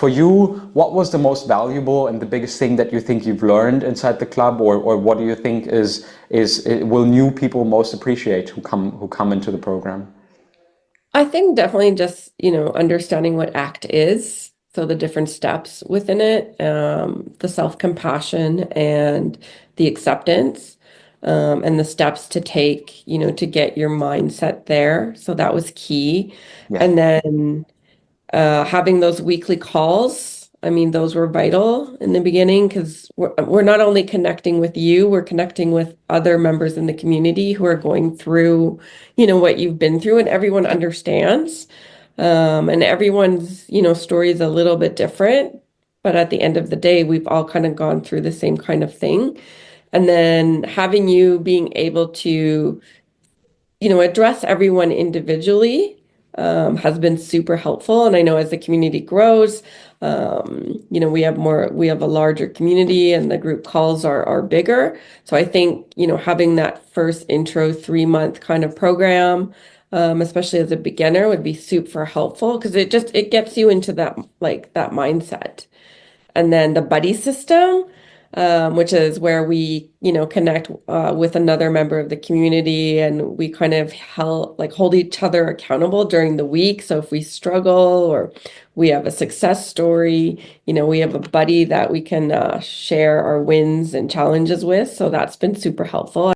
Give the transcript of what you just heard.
For you, what was the most valuable and the biggest thing that you think you've learned inside the club, or what do you think is will new people most appreciate who come into the program? I think definitely just, understanding what ACT is. So the different steps within it, the self-compassion and the acceptance, and the steps to take, to get your mindset there. So that was key. Yeah. And then having those weekly calls, I mean, those were vital in the beginning because we're not only connecting with you, we're connecting with other members in the community who are going through, what you've been through, and everyone understands. And everyone's, story is a little bit different, but at the end of the day, we've all kind of gone through the same kind of thing. And then having you being able to address everyone individually has been super helpful. And I know as the community grows, we have a larger community and the group calls are bigger. So I think, having that first intro 3 month kind of program, especially as a beginner, would be super helpful because it gets you into that mindset. And then the buddy system, which is where we, connect with another member of the community, and we kind of hold each other accountable during the week. So if we struggle or we have a success story, we have a buddy that we can share our wins and challenges with. So that's been super helpful.